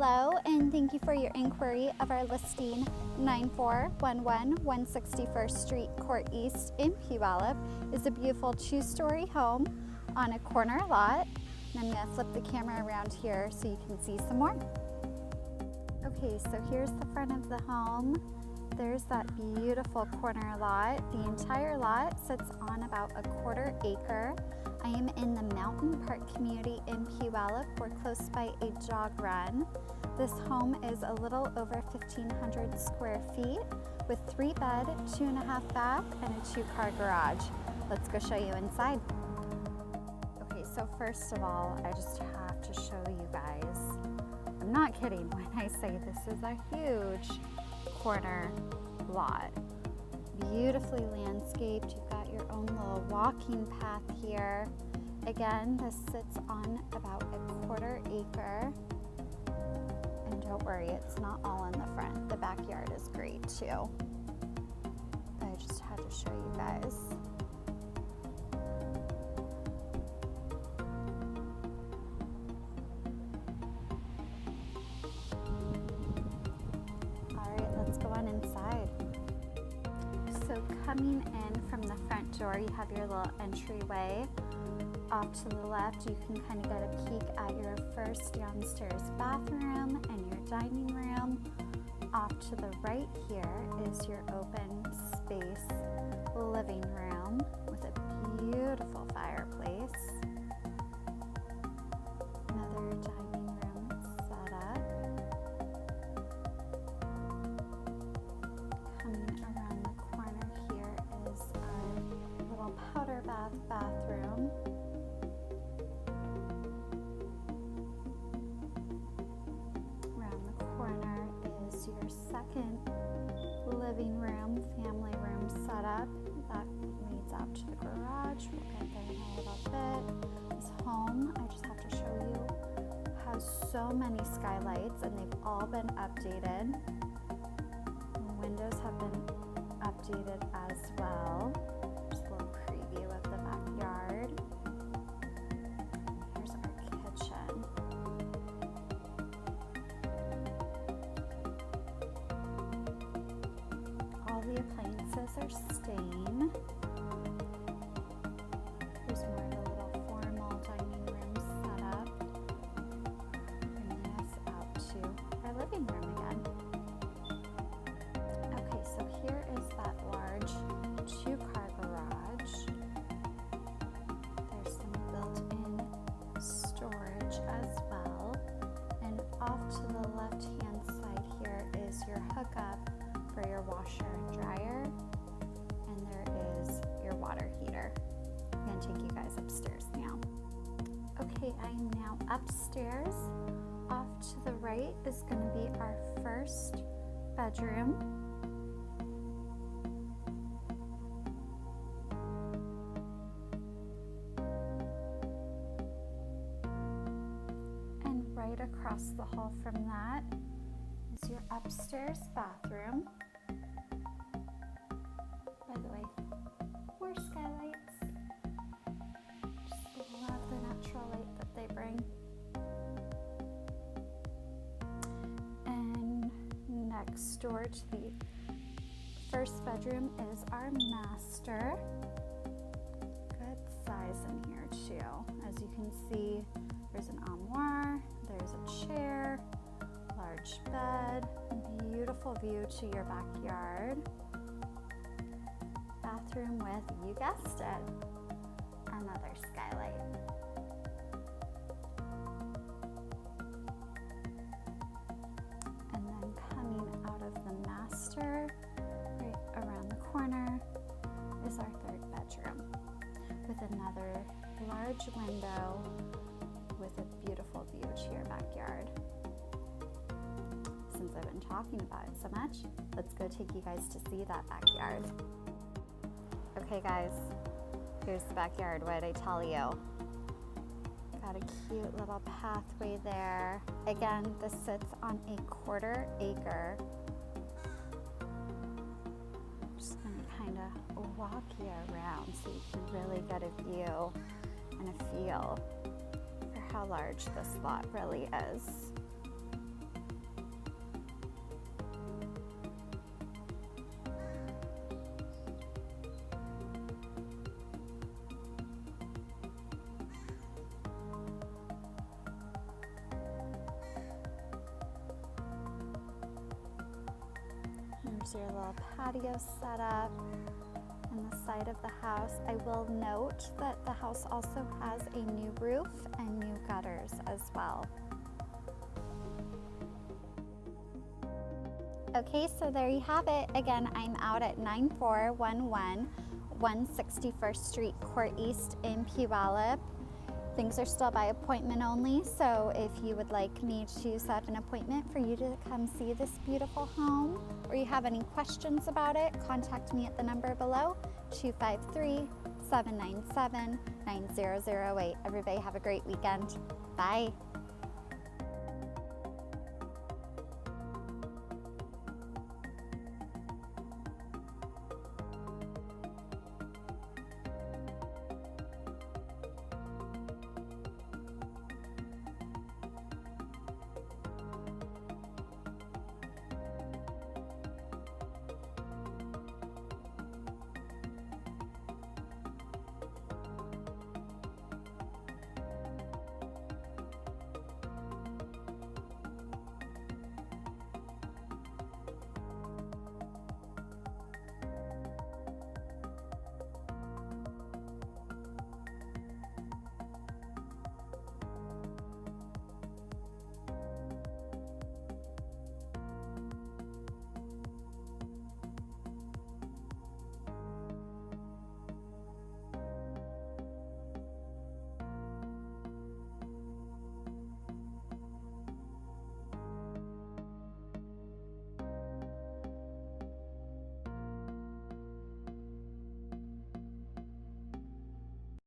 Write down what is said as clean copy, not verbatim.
Hello, and thank you for your inquiry of our listing 9411 161st Street, Court East in Puyallup. Is a beautiful two-story home on a corner lot. And I'm going to flip the camera around here so you can see some more. Okay, so here's the front of the home. There's that beautiful corner lot. The entire lot sits on about a quarter acre. I am in the Mountain Park community in Puyallup. We're close by a jog run. This home is a little over 1,500 square feet with 3 bed, 2.5 bath, and a 2-car garage. Let's go show you inside. Okay, so first of all, I just have to show you guys. I'm not kidding when I say this is a huge corner lot. Beautifully landscaped. You've got your own little walking path here. Again, this sits on about a quarter acre. And don't worry, it's not all in the front. The backyard is great too. I just had to show you guys. Go on inside. So coming in from the front door, you have your little entryway. Off to the left, you can kind of get a peek at your first downstairs bathroom and your dining room. Off to the right here is your open space living room with a beautiful fireplace. Another dining room set up. Around the corner here is our little powder bathroom. Around the corner is your second living room, family room setup. That leads out to the garage. We'll get there in a little bit. This home, I just have to show you, has so many skylights and they've all been updated. Windows have been updated as well. Just a little preview of the backyard. Here's our kitchen. All the appliances are stain. Here's more of a little formal dining room setup. Bringing us out to our living room again. So here is that large 2-car garage. There's some built-in storage as well. And off to the left-hand side here is your hookup for your washer and dryer. And there is your water heater. I'm going to take you guys upstairs now. Okay, I am now upstairs. Off to the right is going to be our first bedroom. Right across the hall from that is your upstairs bathroom. By the way, more skylights. Just love the natural light that they bring. And next door to the first bedroom is our master. Good size in here too. As you can see, there's an armoire. There's a chair, large bed, beautiful view to your backyard. Bathroom with, you guessed it, another skylight. And then coming out of the master, right around the corner, is our third bedroom with another large window with a beautiful view to your backyard. Since I've been talking about it so much, let's go take you guys to see that backyard. Okay guys, here's the backyard. What did I tell you? Got a cute little pathway there. Again, this sits on a quarter acre. Just gonna kind of walk you around so you can really get a view and a feel how large this lot really is. There's your little patio setup and the side of the house. I will note that the house also has a new roof and new gutters as well. Okay, so there you have it. Again, I'm out at 9411 161st Street, Court East in Puyallup. Things are still by appointment only, so if you would like me to set up an appointment for you to come see this beautiful home, or you have any questions about it, contact me at the number below, 253-797-9008. Everybody have a great weekend. Bye.